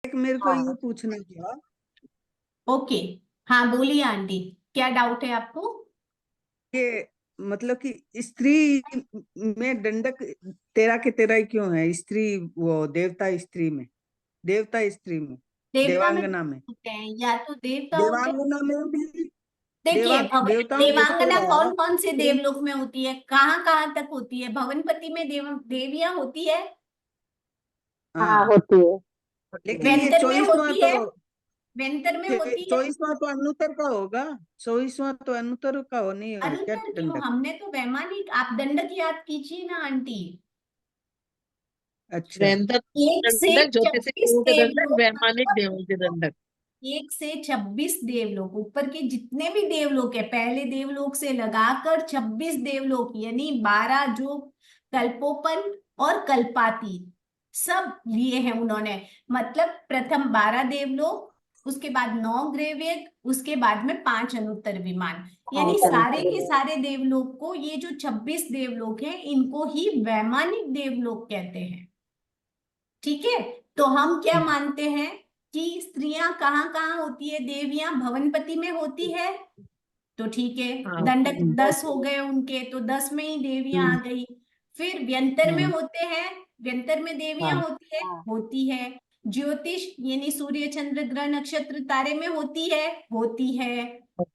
एक मेरे को ये हाँ। पूछना था ओके। हाँ बोलिए आंटी, क्या डाउट है आपको? कि मतलब कि स्त्री में दंडक तेरा के तेरा ही क्यों है? स्त्री, वो देवता स्त्री में, देवता स्त्री में, देवता में देवांगना में, होते हैं, या तो देवता होते हैं। देवांगना में भी देखिए देवताओं में तो देवांगना है कौन कौन से स्त्री। देवलोक में होती है, कहाँ कहाँ तक होती है? भवनपति में देवियां होती है, हाँ हाँ, होती है। होती है। लेकिन ये व्यंतर में 24वां होती तो है, व्यंतर में होती है। 24वां तो अनुत्तर का होगा। 24वां तो अनुत्तर का हो, नहीं है क्या अनुत्तर क्यों? दंडक? हमने तो वैमानिक, आप दंडक याद कीजिए ना आंटी। अच्छा, वैंतर एक से दंडक, ज्योतिषी 26 देवों के दंडक, देवलोक, वैमानिक मतलब देवों के दंडक। 1 से 26 देवलोक, ऊपर के जितने भी देवलोक है, पहले देवलोक से लगाकर 26 देवलोक, यानी 12 जो कल्पोपन और कल्पातीत सब लिए हैं उन्होंने। मतलब प्रथम 12 देवलोक, उसके बाद 9 ग्रहवेद, उसके बाद में 5 अनुत्तर विमान, हाँ यानी सारे चलते के हैं। सारे देवलोक को, ये जो 26 देवलोक हैं इनको ही वैमानिक देवलोक कहते हैं। ठीक है। तो हम क्या मानते हैं कि स्त्रियां कहाँ कहाँ होती है? देवियां भवनपति में होती है, तो ठीक है। हाँ। दंडक 10 हो गए उनके, तो 10 में ही देवियां आ गई। फिर व्यंतर में होते हैं, व्यंतर में देवियां हाँ। होती है, होती है। ज्योतिष यानी सूर्य चंद्र ग्रह नक्षत्र तारे में होती है, होती है,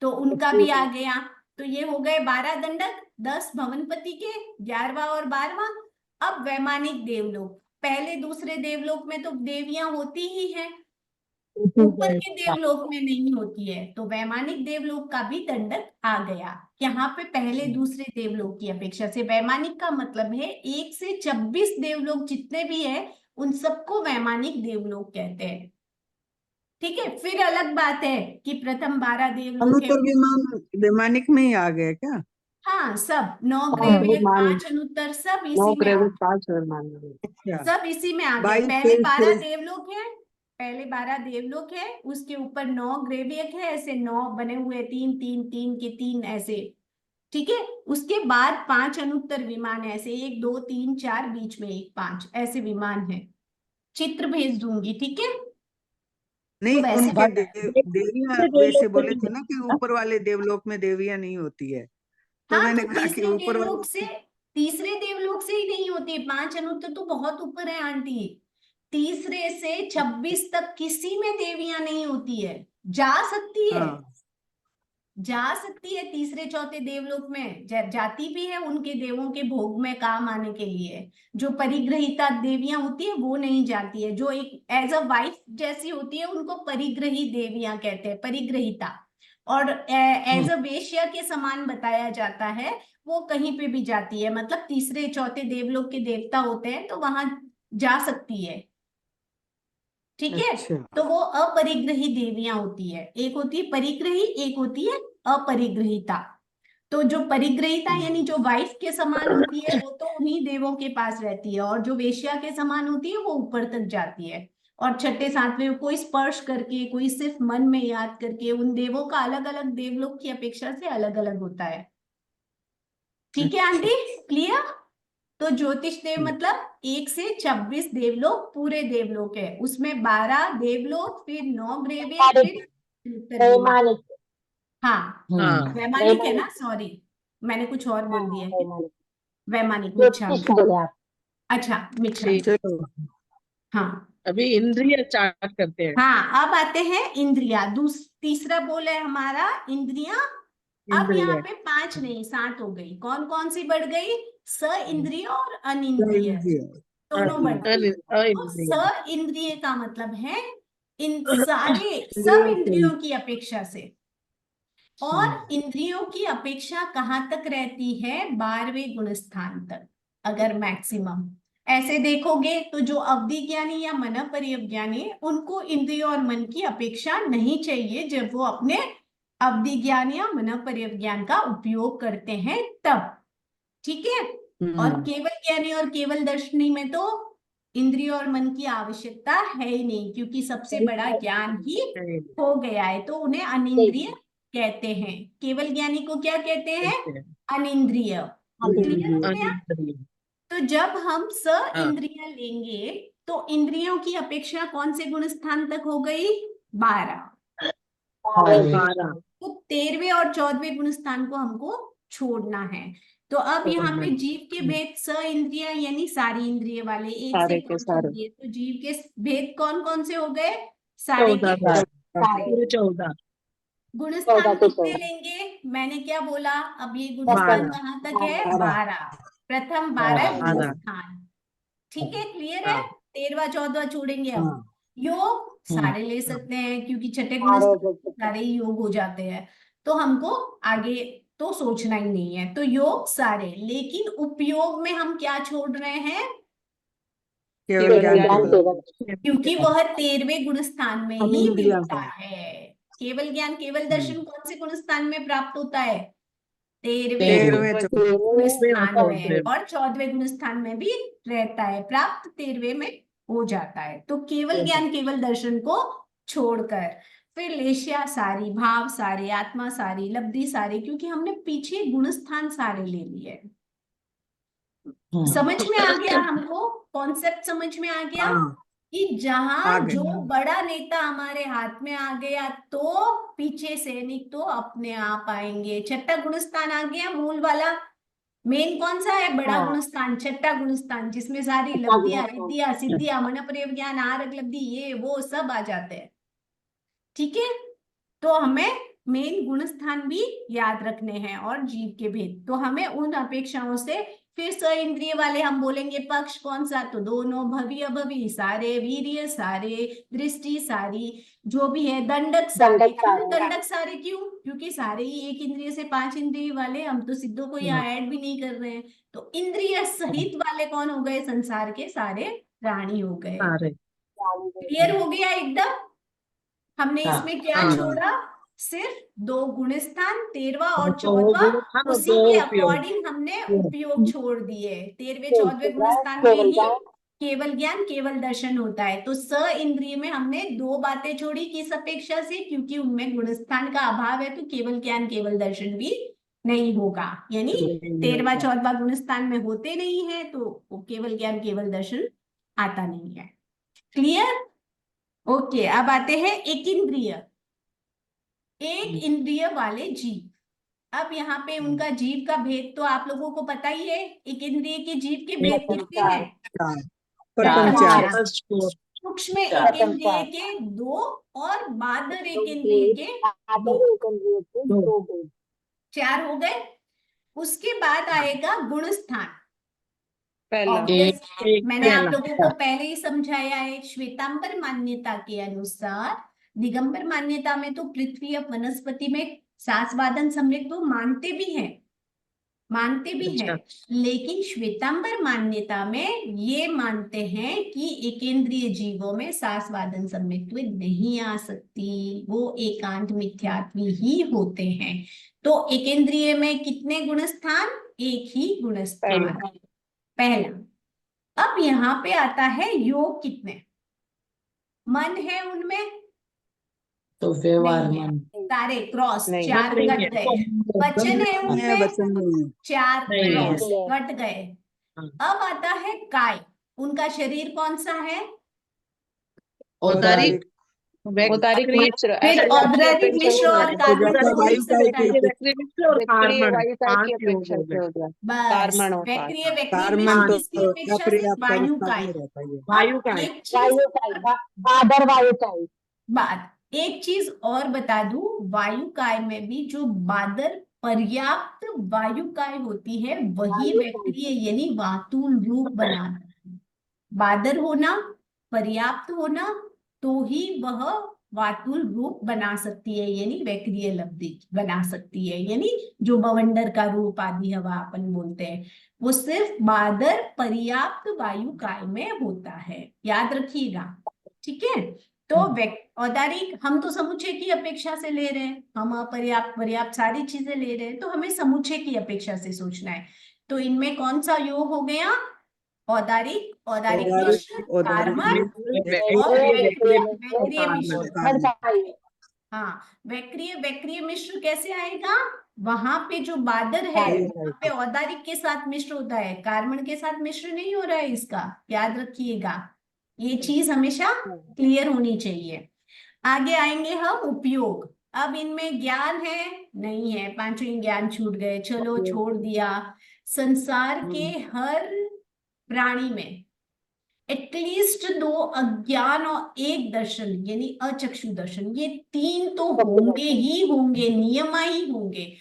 तो उनका भी आ गया। तो ये हो गए 12 दंडक, 10 भवनपति के, 11वां और 12वां। अब वैमानिक देवलोक, पहले दूसरे देवलोक में तो देवियां होती ही हैं, ऊपर के देवलोक में नहीं होती है, तो वैमानिक देवलोक का भी दंडक आ गया यहाँ पे पहले दूसरे देवलोक की अपेक्षा से। वैमानिक का मतलब है 1 से 26 देवलोक जितने भी है उन सबको वैमानिक देवलोक कहते हैं। ठीक है। फिर अलग बात है कि प्रथम 12 देवलोक है। अनुत्तर विमान वैमानिक में ही आ गए क्या? हाँ, सब 9 हाँ ग्रहवेद, विमान, 5 अनुत्तर, सब 9 इसी में आ, ग्रेविड 5 विमान। अच्छा, सब इसी में आ गए। 22 पहले 12 23 देवलोक है, पहले 12 देवलोक है, उसके ऊपर 9 ग्रेवियक है, ऐसे 9 बने हुए, तीन तीन तीन के तीन ऐसे। ठीक है। उसके बाद 5 अनुत्तर विमान है, ऐसे 1 2 3 4, बीच में एक 5 ऐसे विमान है। चित्र भेज दूंगी, ठीक है। तो नहीं, वैसे उनके होता है। देवियां वैसे बोले थे ना कि ऊपर वाले देवलोक में देवियां नहीं होती है, तो हाँ, मैंने तो कहा कि तीसरे ऊपर देवलोक से, वाले। तीसरे देवलोक से ही नहीं होती। 5 अनुत्तर तो बहुत ऊपर है आंटी। तीसरे से 26 तक किसी में देवियां नहीं होती है। जा सकती है, हाँ, जा सकती है तीसरे चौथे देवलोक में, जाती भी है उनके देवों के भोग में काम आने के लिए। जो परिग्रहिता देवियां होती है वो नहीं जाती है, जो एक एज अ वाइफ जैसी होती है उनको परिग्रही देवियां कहते हैं, परिग्रहिता। और एज अ वेश्या के समान बताया जाता है, वो कहीं पे भी जाती है, मतलब तीसरे चौथे देवलोक के देवता होते हैं तो वहां जा सकती है। ठीक है। अच्छा, तो वो अपरिग्रही देवियां होती है, एक होती है परिग्रही, एक होती है अपरिग्रहिता। तो जो परिग्रहिता यानी जो वाइफ के समान होती है वो तो उन्हीं देवों के पास रहती है, और जो वेश्या के समान होती है वो ऊपर तक जाती है। और छठे सातवें कोई स्पर्श करके, कोई सिर्फ मन में याद करके, उन देवों का अलग अलग देवलोक की अपेक्षा से अलग अलग होता है। ठीक है अच्छा। Aunty, clear? तो ज्योतिष देव मतलब 1 से 26 देवलोक पूरे देवलोक है, उसमें 12 देवलोक, फिर 9 ग्रहवेद, फिर उत्तर विमान। वैमानिक। हाँ, हाँ। वैमानिक है ना, वैमानिक। सॉरी, मैंने कुछ और हाँ बोल दिया हाँ है। वैमानिक। वैमानिक, मिच्छामी। ज्योतिष बोले आप। अच्छा, मिच्छामी। ठीक। चलो, हाँ। अभी इंद्रिय चार्ट करते हैं। हाँ, अब आते हैं इंद्रिया। तीसरा बोल है हमारा इंद्रिया। अब यहाँ इंद्रिय। पे 5 नहीं 7 हो गई। कौन कौन सी बढ़ गई? स इंद्रिय और अनिंद्रिय, दोनों बढ़ गई। तो इंद्रिय। स इंद्रिय का मतलब है इन सारे सब इंद्रियों से। इंद्रियों की अपेक्षा से। और इंद्रियों की अपेक्षा कहाँ तक रहती है? 12वें गुण स्थान तक, अगर मैक्सिमम ऐसे देखोगे तो जो अवधि ज्ञानी या मन परिज्ञानी है उनको इंद्रियों और मन की अपेक्षा नहीं चाहिए जब वो अपने अवधि ज्ञान या मन परिज्ञान का उपयोग करते हैं तब। ठीक है। और केवल ज्ञानी और केवल दर्शनी में तो इंद्रिय और मन की आवश्यकता है ही नहीं, क्योंकि सबसे बड़ा ज्ञान ही हो गया है, तो उन्हें अनिंद्रिय कहते हैं। केवल ज्ञानी को क्या कहते हैं? अनिंद्रिय। क्लियर हो गया? इंद्रिय। तो जब हम स हाँ। इंद्रिय लेंगे तो इंद्रियों की अपेक्षा कौन से गुण स्थान तक हो गई? 12। 12 तो 13वें और 14वें गुण स्थान को हमको छोड़ना है। तो अब यहाँ पे जीव के भेद स इंद्रिय यानी सारी इंद्रिय वाले, एक से सारे के कम सारे। इंद्रिय, तो जीव के भेद कौन कौन से हो गए? सारे के 14 सारे। 14 गुण 14 स्थान के कितने 14। लेंगे? मैंने क्या बोला? अब ये गुण 12 स्थान कहाँ तक है? 12। प्रथम 12 गुण 12 स्थान। ठीक है, क्लियर है? हाँ 13वां 14वां छोड़ेंगे अब। योग सारे ले सकते हैं क्योंकि छठे गुण सारे स्थान के सारे ही योग हो जाते हैं, तो हमको आगे तो सोचना ही नहीं है। तो योग सारे, लेकिन उपयोग में हम क्या छोड़ रहे हैं? केवल ज्ञान ज्ञान केवल केवल। क्योंकि वह 13वें गुण स्थान में ही इंद्रियों मिलता का। है। केवल ज्ञान केवल दर्शन कौन से गुण स्थान में प्राप्त होता है? 13वें 13वें गुण 14वें स्थान में, 14वें। और 14वें गुण स्थान में भी रहता है, प्राप्त 13वें में हो जाता है। तो केवल ज्ञान केवल दर्शन को छोड़कर फिर लेशिया सारी, भाव सारे, आत्मा सारी, लब्धि सारी, क्योंकि हमने पीछे गुण स्थान सारे ले लिए। समझ में आ गया हमको? कॉन्सेप्ट समझ में आ गया कि आ जहां गए। जो बड़ा नेता हमारे हाथ में आ गया तो पीछे सैनिक तो अपने आप आएंगे। छठा गुणस्थान आ गया, मूल वाला। मेन कौन सा है? बड़ा हाँ। गुणस्थान, छठा गुणस्थान, जिसमें सारी छठा लब्धियां, गुणस्थान। रिद्धियां, सिद्धियां, मन प्रज्ञान, आरक लब्धि, ये वो सब आ जाते हैं। ठीक है, तो हमें मेन गुण स्थान भी याद रखने हैं और जीव के भेद। तो हमें उन अपेक्षाओं से फिर स इंद्रिय वाले हम बोलेंगे पक्ष कौन सा? तो दोनों, भवि अभवि सारे, वीर्य सारे, दृष्टि सारी, जो भी है, दंडक सारे। दंडक क्यों सारे। दंडक सारे? क्यों? क्योंकि सारे ही एक इंद्रिय से 5 इंद्रिय वाले, हम तो सिद्धों को यहाँ ऐड भी नहीं कर रहे हैं। तो इंद्रिय सहित वाले कौन हो गए? संसार के सारे प्राणी हो गए। सारे। क्लियर हो गया एकदम? हमने इसमें क्या हाँ। छोड़ा? सिर्फ 2 गुण स्थान, 13वां और तो 14वां, गुण स्थान और उसी 2 के उपयोग। अकॉर्डिंग हमने उपयोग छोड़ दिए। 13वें 14वें गुण स्थान में केवल ही ज्ञान। केवल ज्ञान केवल दर्शन होता है। तो स इंद्रिय में हमने 2 बातें छोड़ी, किस अपेक्षा से? क्योंकि उनमें गुण स्थान का अभाव है, तो केवल ज्ञान केवल दर्शन भी नहीं होगा। यानी 13वां 14वां गुण स्थान में होते नहीं है, तो वो केवल ज्ञान केवल दर्शन आता नहीं है। क्लियर? ओके, अब आते हैं एक इंद्रिय। एक इंद्रिय वाले जीव। अब यहाँ पे उनका जीव का भेद तो आप लोगों को पता ही है। एक इंद्रिय के जीव के भेद कितने हैं? प्रपंच चार। फर्स्ट को सूक्ष्म एक इंद्रिय के 2 और बादर एक इंद्रिय के 2, 4 हो गए। उसके बाद आएगा गुण स्थान। एक मैंने आप पहला। लोगों को पहले ही समझाया है। श्वेतांबर मान्यता के अनुसार, दिगंबर मान्यता में तो पृथ्वी अब वनस्पति में सासवादन सम्यक वो मानते भी हैं, अच्छा। लेकिन श्वेतांबर मान्यता में ये मानते हैं कि एकेंद्रिय जीवों में सासवादन सम्यक्त्व नहीं आ सकती, वो एकांत मिथ्यात्वी ही होते हैं। तो एकेंद्रिय में कितने गुण स्थान? एक ही गुण स्थान, पहला। अब यहाँ पे आता है योग कितने? मन है उनमें? तो व्यवहार नहीं है, मन सारे क्रॉस, नहीं। 4 नहीं कट है। गए। वचन है उनमें? वचन नहीं है। 4 नहीं है। क्रॉस कट गए। हाँ। अब आता है काय। उनका शरीर कौन सा है? औदारिक, औदारिक मिश्र, फिर ऐसे औदारिक मिश्र और कार्बन तो हो ही सकता है। और कार्बन, वायु का 5 की योग अपेक्षा हो से गए। हो गया। बस कार्बन और वक्रीय कार्बन मिश्र तो किसकी अपेक्षा से? अपर्याप्त वायु अवस्था काय। में रहता है। वायु का अब है। एक चीज बादर वायु का ही। बात एक चीज और बता दूं, वायु काय में भी जो बादर पर्याप्त वायु काय होती है वही वक्रीय यानी वातुल रूप बनाता है। बादर होना, पर्याप्त होना, तो ही वह वातुल रूप बना सकती है, यानी वक्रीय लब्धि बना सकती है। यानी जो बवंडर का रूप आदि हवा अपन बोलते हैं, वो सिर्फ बादर पर्याप्त वायु काय में होता है, याद रखिएगा। ठीक है, तो औदारिक हम तो समुच्चय की अपेक्षा से ले रहे हैं, हम अपर्याप्त पर्याप्त सारी चीजें ले रहे हैं, तो हमें समुच्चय की अपेक्षा से सोचना है। तो इनमें कौन सा योग हो गया? औदारिक, औदारिक मिश्र, कार्बन और वक्रीय मिश्र। हाँ, वक्रीय मिश्र कैसे आएगा? वहां पे जो बादर है वहां पे औदारिक के साथ मिश्र होता है, कार्बन के साथ मिश्र नहीं हो रहा है इसका, याद रखिएगा। ये चीज हमेशा क्लियर होनी चाहिए। आगे आएंगे हम उपयोग। अब इनमें ज्ञान है नहीं है, पांचों ही ज्ञान छूट गए, चलो छोड़ दिया। संसार के हर प्राणी में एटलीस्ट 2 अज्ञान और 1 दर्शन यानी अचक्षु दर्शन, ये 3 तो होंगे ही होंगे, नियमा ही होंगे।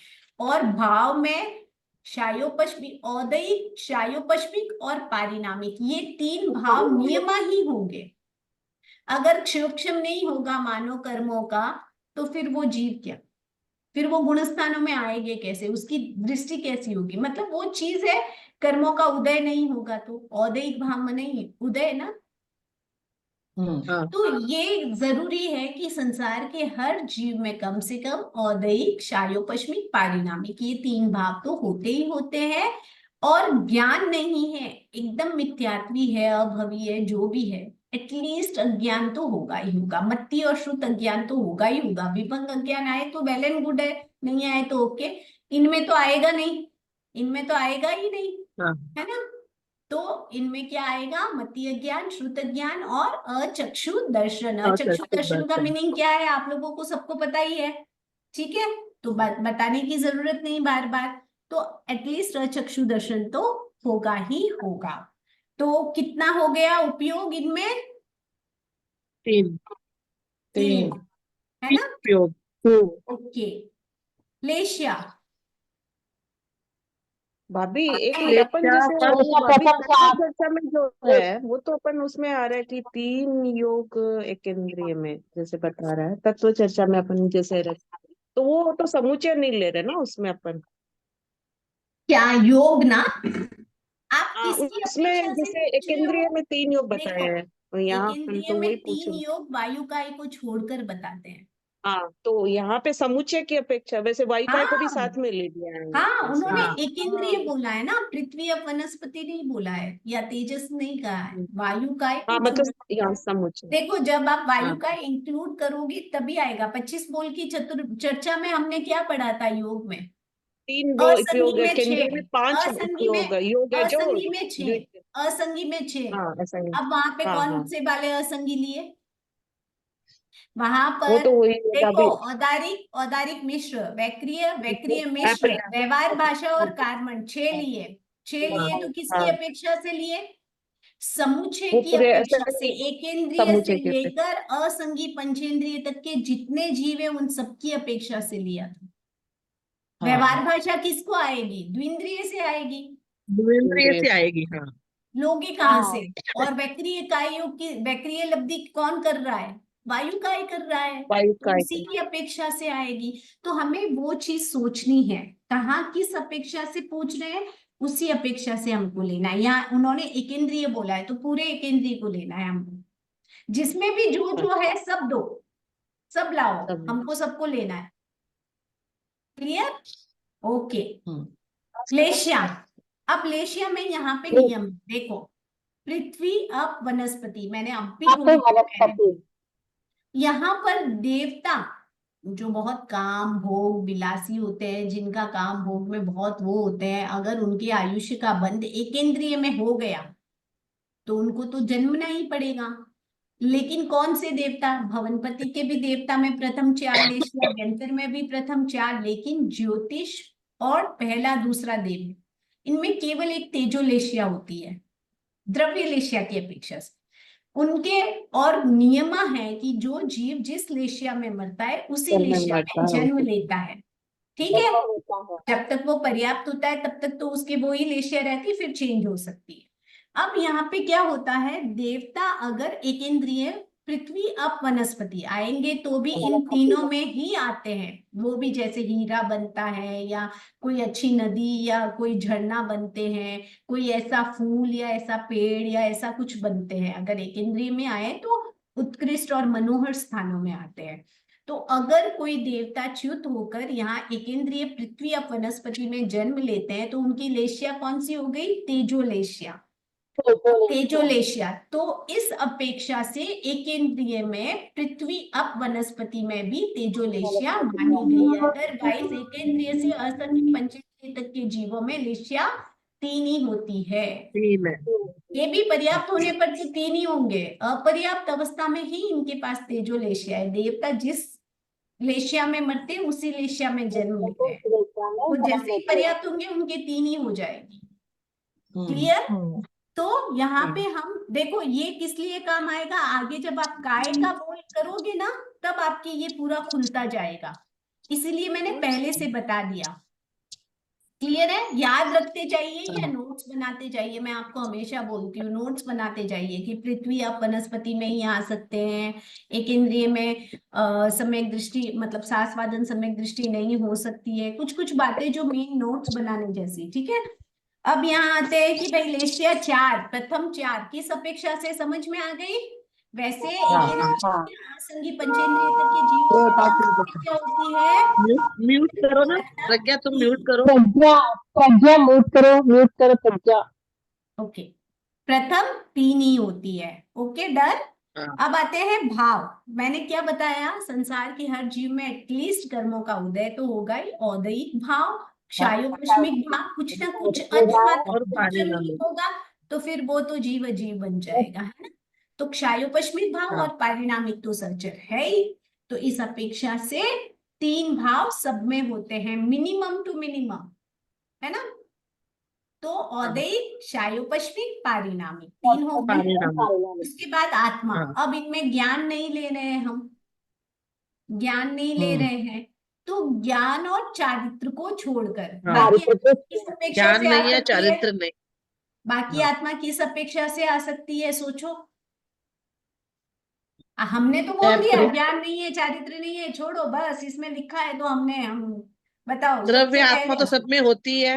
और भाव में शायोपश्मिक, औदयिक, शायोपश्मिक और पारिणामिक, ये 3 भाव नियमा ही होंगे। अगर सूक्ष्म नहीं होगा मानव कर्मों का तो फिर वो जीव क्या, फिर वो गुण स्थानों में आएंगे कैसे, उसकी दृष्टि कैसी होगी। मतलब वो चीज है, कर्मों का उदय नहीं होगा तो औदयिक भाव में नहीं उदय ना। तो ये जरूरी है कि संसार के हर जीव में कम से कम औदयिक, शायोपश्मिक, पारिणामिक, ये 3 भाव तो होते ही होते हैं। और ज्ञान नहीं है, एकदम मिथ्यात्वी है, अभवी है, जो भी है, एटलीस्ट अज्ञान तो होगा ही होगा। मत्ती और श्रुत अज्ञान तो होगा ही होगा। विभंग अज्ञान आए तो वेल एंड गुड है, नहीं आए तो ओके। इनमें तो आएगा नहीं, इनमें तो आएगा ही नहीं, है ना। तो इनमें क्या आएगा, मतीय ज्ञान, श्रुत ज्ञान और अचक्षु दर्शन। अचक्षु दर्शन का मीनिंग क्या है आप लोगों को सबको पता ही है, ठीक है, तो बताने की जरूरत नहीं बार बार। तो एटलीस्ट अचक्षु दर्शन तो होगा ही होगा। तो कितना हो गया उपयोग इनमें? 3 है ना। उपयोग। ओके, लेशिया। भाभी एक मिनट, लेशिया अपन जैसे भाभी चर्चा में जो है वो तो अपन उसमें आ रहा है कि 3 योग एक इंद्रिय में जैसे बता रहा है, तत्व चर्चा में अपन जैसे तो वो तो समुच्चय नहीं ले रहे ना उसमें अपन। क्या योग ना, आप किसकी उसमें अपेक्षा से जैसे पूछ एक रहे इंद्रिय हो? में 3 योग बताए देखो, हैं और यहाँ एक अपन इंद्रिय तो में वही पूछ 3 रहे। योग वायुकाय को छोड़कर बताते हैं। हाँ, तो यहाँ पे समुच्चय की अपेक्षा वैसे वायुकाय को भी हाँ साथ में ले लिया है हाँ, ऐसे। उन्होंने एक इंद्रिय बोला है ना, पृथ्वी अब वनस्पति नहीं बोला है, या तेजस नहीं कहा है, वायुकाय हाँ को मतलब छोड़। यहाँ समुच्चय। देखो जब आप हाँ वायुकाय इंक्लूड करोगी तभी आएगा। 25 बोल की चर्चा में हमने क्या पढ़ा था योग में? 3 असंगी उपयोग है, में केंद्रीय में 5 असंगी में उपयोग है, योग है जो असंगी में 6 द्वितीय। असंगी में 6। हाँ ऐसा ही। अब वहां पे हाँ कौन हाँ, से वाले असंगी लिए? वहां वो पर तो वही है देखो, अभी। औदारिक, औदारिक मिश्र, वैक्रिय, वैक्रिय मिश्र, व्यवहार भाषा और कार्बन 6 लिए। 6 लिए तो किसकी हाँ अपेक्षा से लिए? समुच्चय वो की पूरे ऐसे अपेक्षा से, एकेंद्रिय से समुच्चय के पे। लेकर असंगी पंचेंद्रिय तक के जितने जीव है उन सबकी अपेक्षा से लिया था। व्यवहार भाषा किसको आएगी? द्विंद्रिय से आएगी। द्विंद्रिय से आएगी। हाँ, लोगे कहाँ से? और वैक्रिय कायों की वैक्रिय लब्धि कौन कर रहा है? वायुकाय कर रहा है, तो वायुकाय उसी की अपेक्षा से आएगी। तो हमें वो चीज सोचनी है, कहाँ किस अपेक्षा से पूछ रहे हैं, उसी अपेक्षा से हमको लेना है। यहाँ उन्होंने एकेंद्रिय बोला है तो पूरे एकेंद्रिय को लेना है हमको, जिसमें भी जो जो है सब दो, सब लाओ, हमको सबको लेना है। क्लियर? ओके। लेशिया। अब लेशिया में यहाँ पे नियम देखो, पृथ्वी अप वनस्पति, मैंने अब भी बोली, यहाँ पर देवता जो बहुत काम भोग विलासी होते हैं, जिनका काम भोग में बहुत वो होते हैं, अगर उनके आयुष्य का बंध एकेंद्रिय में हो गया तो उनको तो जन्मना ही पड़ेगा। लेकिन कौन से देवता? भवनपति के भी देवता में प्रथम 4 लेशिया, व्यंतर में भी प्रथम 4, लेकिन ज्योतिष और पहला दूसरा देव, इनमें केवल एक तेजोलेशिया होती है, द्रव्य लेशिया की अपेक्षा से उनके। और नियमा है कि जो जीव जिस लेशिया में मरता है उसी लेशिया में जन्म लेता है, ठीक है। जब तक वो पर्याप्त होता है तब तक तो उसके वो ही लेशिया रहती है, फिर चेंज हो सकती है। अब यहाँ पे क्या होता है, देवता अगर एकेंद्रिय पृथ्वी अप वनस्पति आएंगे तो भी इन तीनों में ही आते हैं। वो भी जैसे हीरा बनता है या कोई अच्छी नदी या कोई झरना बनते हैं, कोई ऐसा फूल या ऐसा पेड़ या ऐसा कुछ बनते हैं, अगर एकेंद्रिय में आए तो उत्कृष्ट और मनोहर स्थानों में आते हैं। तो अगर कोई देवता च्युत होकर यहाँ एकेंद्रिय पृथ्वी अप वनस्पति में जन्म लेते हैं तो उनकी लेशिया कौन सी हो गई? तेजोलेशिया। तेजोलेशिया। तो इस अपेक्षा से एकेंद्रिय में पृथ्वी अप वनस्पति में भी तेजोलेशिया मानी गई है। अदरवाइज एकेंद्रिय से असंख्य पंचेंद्रिय तक के जीवों में लेशिया तीन ही होती है। तीन है। ये भी पर्याप्त होने पर तो तीन ही होंगे, अपर्याप्त अवस्था में ही इनके पास तेजो लेशिया है। देवता जिस लेशिया में मरते हैं उसी लेशिया में जन्म लेते हैं, वो जैसे ही पर्याप्त होंगे उनके तीन ही हो जाएगी। क्लियर? तो यहाँ पे हम देखो ये किस लिए काम आएगा, आगे जब आप काय का बोल करोगे ना तब आपके ये पूरा खुलता जाएगा, इसीलिए मैंने पहले से बता दिया। क्लियर है? याद रखते जाइए या नोट्स बनाते जाइए। मैं आपको हमेशा बोलती हूँ नोट्स बनाते जाइए कि पृथ्वी आप वनस्पति में ही आ सकते हैं, एक इंद्रिय में सम्यक दृष्टि मतलब सास्वादन सम्यक दृष्टि नहीं हो सकती है, कुछ कुछ बातें जो मेन नोट्स बनाने जैसी। ठीक है, अब यहाँ आते हैं कि भाई लेशिया चार, प्रथम चार किस अपेक्षा से समझ में आ गई? वैसे आसंगी पंचेंद्रिय तक के जीवों की क्या होती है? म्यूट करो ना प्रज्ञा, तुम म्यूट करो। प्रज्ञा म्यूट करो प्रज्ञा। ओके, प्रथम तीन ही होती है। Okay done. हाँ। अब आते हैं भाव। मैंने क्या बताया, संसार के हर जीव में एटलीस्ट कर्मों का उदय तो होगा ही, औदयिक भाव, क्षायोपश्मिक भाव, कुछ ना कुछ और उच्चम पारिणामिक। होगा, तो फिर वो तो जीव अजीव बन जाएगा, है ना। तो क्षायोपश्मिक भाव हाँ। और पारिणामिक तो सर्चर है ही, तो इस अपेक्षा से तीन भाव सब में होते हैं, मिनिमम टू मिनिमम, है ना। तो औदयिक, क्षायोपश्मिक, पारिणामिक तीन हो गए। पारिणामिक। उसके बाद आत्मा। हाँ। अब इनमें ज्ञान नहीं ले रहे हैं हम, ज्ञान नहीं ले रहे हैं, तो ज्ञान और चारित्र को छोड़कर हाँ। बाकी किस अपेक्षा ज्ञान से आ नहीं है, सकती है? चारित्र नहीं। बाकी हाँ। आत्मा किस अपेक्षा से आ सकती है, सोचो। हमने तो बोल दिया ज्ञान नहीं है, चारित्र नहीं है, छोड़ो बस, इसमें लिखा है तो हम बताओ द्रव्य सबसे आत्मा तो पहले। सब में होती है।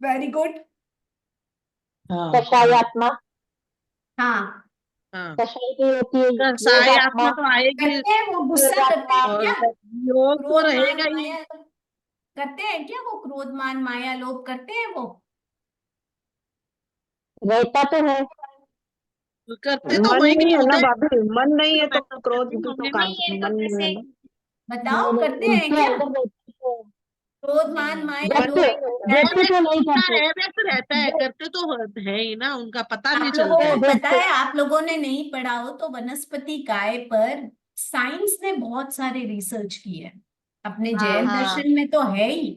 Very good. कषाय आत्मा, हाँ, हाँ। कषाय की होती है योग साई आत्मा। आत्मा तो आएगी, करते हैं वो, गुस्सा करते हैं और क्या? योग तो क्रोध मान रहेगा ही। माया करते हैं क्या वो? क्रोध मान माया लोभ करते हैं वो? रहता तो है, करते तो मन होंगे नहीं तो है ना उदय भाभी, मन नहीं है तो क्रोध करते भी तो होंगे। कहाँ से, मन नहीं है ना। बताओ करते हैं उनके क्या? अंदर रहती है। क्रोध मान माया मन लोभ नहीं होता है। व्यक्ति तो नहीं करते। व्यक्त रहता है, करते तो है ही ना, उनका पता नहीं आप लोगों चलता है। को पता है, आप लोगों ने नहीं पढ़ा हो तो वनस्पति काय पर साइंस ने बहुत सारे रिसर्च किए हैं, अपने जैन दर्शन में तो है ही।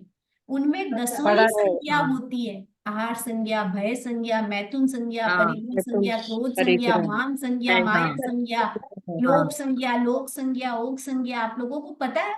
उनमें दसों ही पढ़ा है। संज्ञा होती है, आहार संज्ञा, भय संज्ञा, मैथुन संज्ञा, हाँ। परिग्रह संज्ञा, क्रोध संज्ञा, परिग्रह। वाम संज्ञा, हाँ। माया संज्ञा, लोभ संज्ञा, लोक संज्ञा, ओक संज्ञा, आप लोगों को पता है।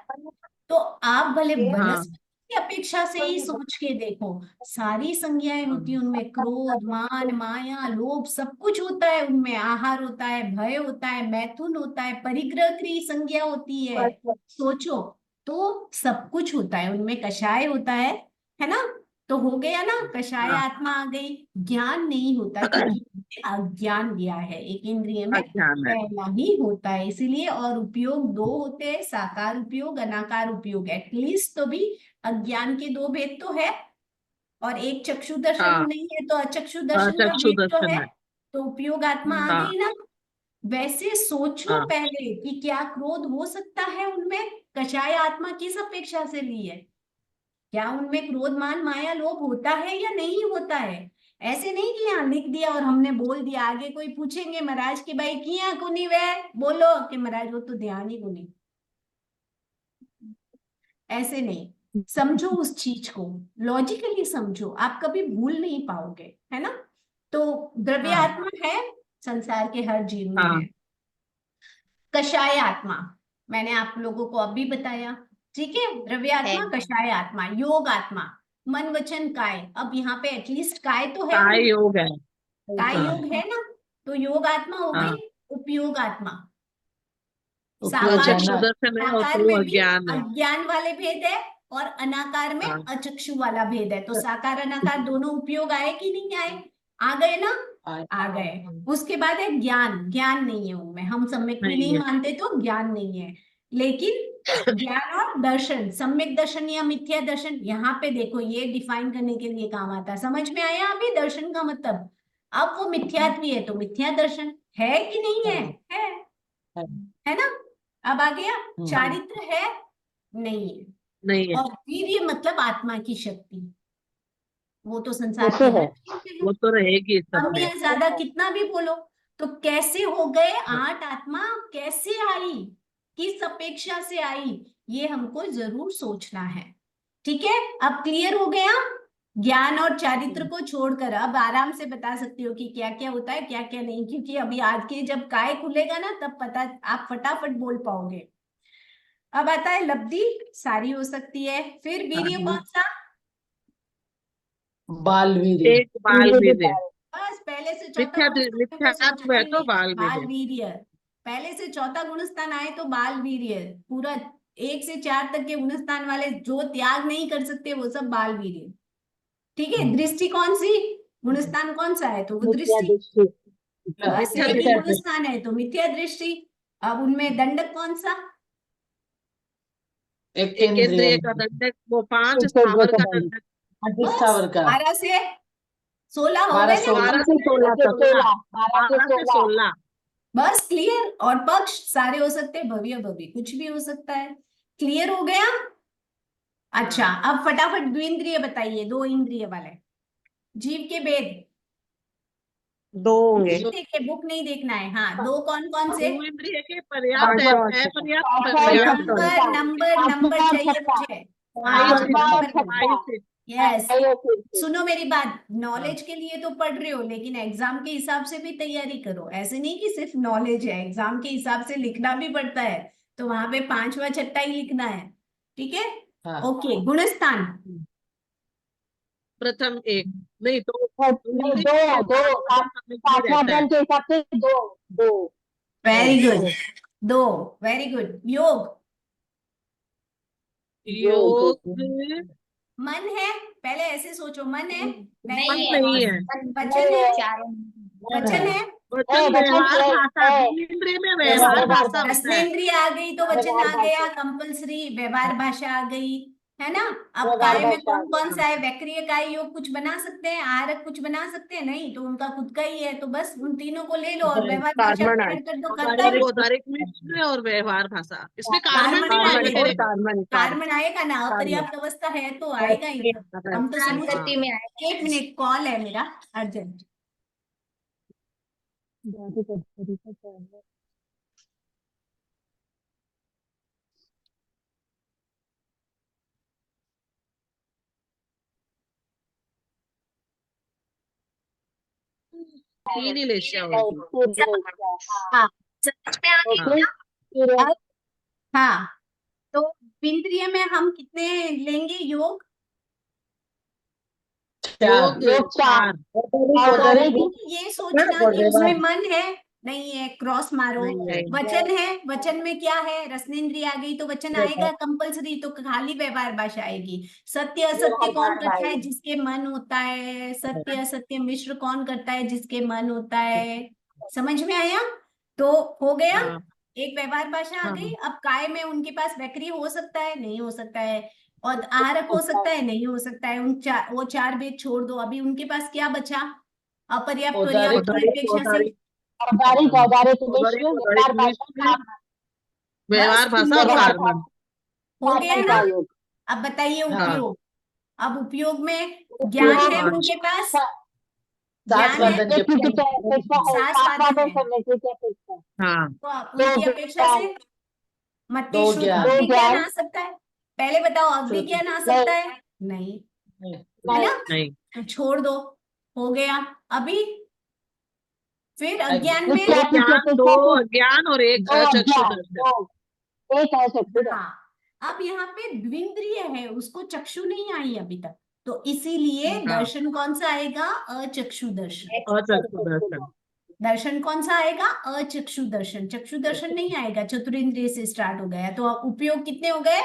तो आप भले हाँ। वनस्पति की अपेक्षा से ही सोच के देखो, सारी संज्ञाएं होती है उनमें, क्रोध मान माया लोभ सब कुछ होता है उनमें, आहार होता है, भय होता है, मैथुन होता है, परिग्रह की संज्ञा होती है, सोचो। तो सब कुछ होता है उनमें, कषाय होता है ना। तो हो गया ना, कषाय हाँ। आत्मा आ गई। ज्ञान नहीं होता क्योंकि अज्ञान दिया है, एक इंद्रिय में अज्ञान है। पहला ही होता है इसलिए। और उपयोग दो होते हैं, साकार उपयोग, अनाकार उपयोग, एटलीस्ट तो भी अज्ञान के दो भेद तो है, और एक चक्षु दर्शन हाँ। नहीं है तो अचक्षु दर्शन का चक्षु भेद तो दर्शन है। है। तो उपयोग आत्मा आ हाँ। गई ना। वैसे सोचो हाँ। पहले कि क्या क्रोध हो सकता है उनमें, कषाय आत्मा किस अपेक्षा से ली है, क्या उनमें क्रोध मान माया लोभ होता है या नहीं होता है। ऐसे नहीं कि यहाँ लिख दिया और हमने बोल दिया, आगे कोई पूछेंगे महाराज की भाई किया कुनी वे, बोलो कि महाराज वो तो ध्यान ही कुनी। ऐसे नहीं, समझो उस चीज को, लॉजिकली समझो, आप कभी भूल नहीं पाओगे, है ना। तो द्रव्य हाँ। आत्मा है, संसार के हर जीव में हाँ। है। कषाय आत्मा मैंने आप लोगों को अभी बताया, ठीक है। द्रव्य आत्मा, कषाय आत्मा, योग आत्मा, मन वचन काय। अब यहाँ पे एटलीस्ट काय तो है, काय योग है। काय हाँ। योग है ना। तो योग आत्मा हो हाँ। गई, उपयोग आत्मा। वो साकार चक्षु में, दर्शन है और साकार तो वो में भी अज्ञान है। अज्ञान वाले भेद है, और अनाकार में हाँ। अचक्षु वाला भेद है। तो साकार अनाकार दोनों उपयोग आए कि नहीं आए? आ गए ना, आ गए। उसके बाद है ज्ञान, ज्ञान नहीं है उनमें, हम सम्यक भी नहीं नहीं है। मानते तो ज्ञान नहीं है। लेकिन ज्ञान और दर्शन, सम्यक दर्शन या मिथ्या दर्शन, यहाँ पे देखो ये डिफाइन करने के लिए काम आता है। समझ में आया अभी दर्शन का मतलब? अब वो मिथ्यात्व है तो मिथ्या दर्शन है कि नहीं है? है ना। अब आ गया चारित्र है, नहीं है। नहीं है। और वीर्य मतलब आत्मा की शक्ति, वो तो संसार कैसे के है? हर चीज में वो है। तो रहेगी सब कम में। या ज्यादा कितना भी बोलो, तो कैसे हो गए 8 आत्मा, कैसे आई, किस अपेक्षा से आई, ये हमको जरूर सोचना है। ठीक है, अब क्लियर हो गया। ज्ञान और चारित्र को छोड़कर अब आराम से बता सकती हो कि क्या क्या होता है क्या क्या नहीं, क्योंकि अभी आज के जब काय खुलेगा ना तब पता, आप फटाफट बोल पाओगे। अब आता है लब्धि, सारी हो सकती है। फिर वीर्य कौन सा? बाल वीर्य। एक बाल वीर्य, बस पहले से चौथा गुणस्थान पे मिथ्यात्व सोचना है ही तो नहीं। बाल बाल वीर्य। वीर्य, पहले से चौथा गुणस्थान आए तो बाल वीर्य, पूरा 1 से 4 तक के गुणस्थान वाले जो त्याग नहीं कर सकते वो सब बाल वीर्य। ठीक है, दृष्टि कौन सी, गुणस्थान कौन सा है तो वो मिथ्या दृष्टि, दृष्टि। बस मिथ्या एक ही दृष्टि। गुणस्थान है तो मिथ्या दृष्टि। अब उनमें दंडक कौन सा? एक एक इंद्रिय इंद्रिय का दंडक, वो 5 एक स्थावर का दंडक। दंडक। बस स्थावर का 12 से 16 हो 12 गए ना। 16 12 से 16, 12 से 16। बस क्लियर। और पक्ष सारे हो सकते हैं, भव्य भव्य कुछ भी हो सकता है। क्लियर हो गया। अच्छा, अब फटाफट द्विंद्रिय बताइए, 2 इंद्रिय वाले जीव के भेद। 2 होंगे। देखिए बुक नहीं देखना है। हाँ, 2 कौन कौन से? 2 इंद्रिय के पर्याप्त है, अपर्याप्त, पांचवा पर्याप्त है। नंबर नंबर नंबर चाहिए मुझे। हाँ, 22 नंबर। 22। यस, सुनो मेरी बात, नॉलेज के लिए तो पढ़ रहे हो लेकिन एग्जाम के हिसाब से भी तैयारी करो। ऐसे नहीं कि सिर्फ नॉलेज है, एग्जाम के हिसाब से लिखना भी पड़ता है, तो वहां पे 5वां छठा ही लिखना है। ठीक है, हाँ। ओके। गुणस्थान प्रथम एक, नहीं तो नहीं, इंद्रिय दो के दो साथ में ही पांचवा रहता है। अध्ययन के हिसाब से दो दो। Very good, 2 very good. Yoga yoga मन है, पहले ऐसे सोचो, मन है मन नहीं नहीं है, है, वचन है, वचन है, वचन व्यवहार भाषा, है। इंद्रिय में व्यवहार भाषा होता है। रसनेंद्रिय आ गई तो वचन व्यवहार आ गया, भाषा। कंपलसरी व्यवहार भाषा आ गई, है ना। अब व्यवहार काय में भाषा आ कौन कौन गई। सा है? वैक्रिय काय योग कुछ बना सकते हैं, आहारक कुछ बना सकते हैं नहीं, तो उनका खुद का ही है, तो बस उन तीनों को ले लो और व्यवहार भाषा कार्बन को आ ऐड कर दो, औदारिक, खत्म। औदारिक मिश्र और व्यवहार भाषा, इसमें कार्बन कार्बन नहीं का आएगा देखो, तेरे को। कार्बन आएगा ना, अपर्याप्त अवस्था है तो आएगा ही ना। हम तो समझ। हाँ। 1 मिनट, कॉल है मेरा अर्जेंट। तीन ही लेशिया होगी। हाँ, समझ में आ गई हाँ। क्या? अब हाँ, तो इंद्रिय में हम कितने लेंगे योग? योग योग 4 4। ये सोचना कि उसमें मन है नहीं है, क्रॉस मारो। नहीं है। वचन है, वचन में क्या है? रसनेन्द्रिय आ गई तो वचन आएगा कंपलसरी, तो खाली व्यवहार भाषा आएगी। सत्य असत्य कौन करता है? जिसके मन होता है। सत्य असत्य मिश्र कौन करता है? जिसके मन होता है। समझ में आया? तो हो गया, हाँ। एक व्यवहार भाषा आ हाँ। गई। अब काय में उनके पास वैक्रिय हो सकता है नहीं हो सकता है, और आहारक हो सकता है नहीं हो सकता है, वो 4 भेद छोड़ दो। अभी उनके पास क्या बचा? अपर्याप्त औदारिक, पर्याप्त की अपेक्षा से औदारिक औदारिक मिश्र औदारिक, व्यवहार औदारिक भाषा मिश्र, व्यवहार बस भाषा और व्यवहार कार्बन। हो गया ना। योग। अब बताइए हाँ। उपयोग। अब उपयोग में ज्ञान है उनके पास, ज्ञान है, सात साधन है, हाँ। तो उनकी अपेक्षा से मत्ती दो श्रुत ज्ञान। बुद्धि ज्ञान आ सकता है। पहले बताओ, अग्नि श्रुति। ज्ञान आ सकता है नहीं, है ना, नहीं। तो छोड़ दो। हो गया। अभी फिर अज्ञान में दो ज्ञान, 2 अज्ञान और 1 चक्षु दर्शन। हाँ, अब यहाँ पे द्विंद्रिय है, उसको चक्षु नहीं आई अभी तक, तो इसीलिए हाँ। दर्शन कौन सा आएगा? अचक्षु दर्शन। अचक्षु दर्शन। दर्शन कौन सा आएगा? अचक्षु दर्शन। चक्षु दर्शन नहीं आएगा, चतुरेंद्रिय से स्टार्ट हो गया। तो उपयोग कितने हो गए?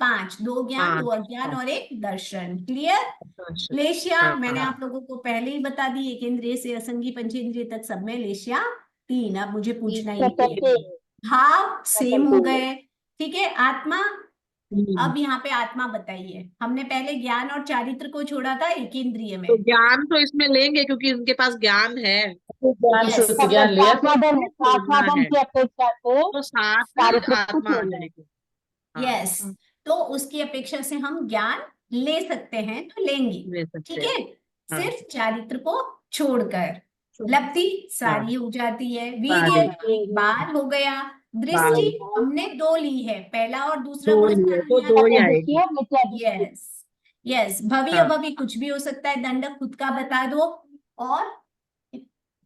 5, 2 ज्ञान, 2 अज्ञान और 1 दर्शन। क्लियर? दर्शन। लेशिया हाँ। मैंने आप लोगों को पहले ही बता दी, 1 इंद्रिय से असंगी पंचेंद्रिय तक सब में लेशिया 3। अब मुझे पूछना ही नहीं है, भाव सेम हो गए। ठीक है, आत्मा। अब यहाँ पे आत्मा बताइए। हमने पहले ज्ञान और चारित्र को छोड़ा था एकेंद्रिय में। तो ज्ञान तो इसमें लेंगे क्योंकि उनके पास ज्ञान है, ज्ञान Yes. शुद्ध ज्ञान लिया था। साधन की अपेक्षा से तो साथ में चारित्र आत्मा आ कुछ जाएगी। हाँ। यस, तो उसकी अपेक्षा से हम ज्ञान ले सकते हैं तो लेंगे, ले सकते ठीक हैं। है, हाँ। सिर्फ चारित्र को छोड़कर। लब्धि सारी हो जाती है, वीर्य सारी। एक बार हो गया, दृष्टि बार। हमने 2 ली है, पहला और दूसरा दो कौन ही सा है तो लिया? 2 ही सत्य आएगी। दृष्टि और मिथ्या दृष्टि। यस यस, भवी हाँ। अभवी कुछ भी हो सकता है, दंडक खुद का बता दो। और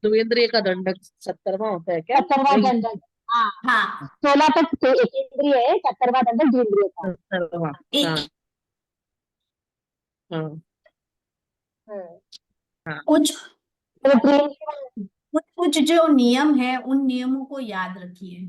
द्विवेंद्रिय का दंडक 70वां होता है क्या? 70वां वही दंडक। हाँ, हाँ 16 तक तो एक इंद्रिय है, 70वां दंडक द्विंद्रिय का। 70वां। एक हाँ हाँ हाँ। कुछ तो त्रिइंद्रिय कुछ जो नियम है उन नियमों को याद रखिए,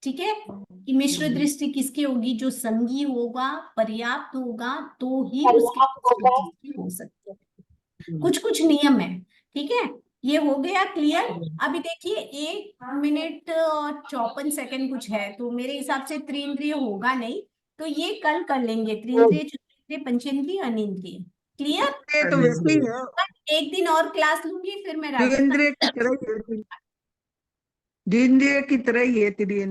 ठीक है, कि मिश्र दृष्टि किसकी होगी? जो संगी होगा, पर्याप्त होगा, तो ही उसके पर्याप्त मिश्र होगा। दृष्टि हो सकती है। कुछ कुछ नियम है, ठीक है, ये हो गया क्लियर। अभी देखिए 1 मिनट और 54 सेकंड कुछ है, तो मेरे हिसाब से त्रिइंद्रिय होगा नहीं, तो ये कल कर लेंगे, त्रिइंद्रिय, चतुरिंद्रिय, पंचेंद्रिय, अनिंद्रिय। क्लियर? ये तो वैसे ही है, एक दिन और क्लास लूंगी, फिर मैं द्विवेंद्रिय की राजस्थान तरह ही है, द्विवेंद्रिय की तरह ही है त्रिवेंद्रिय।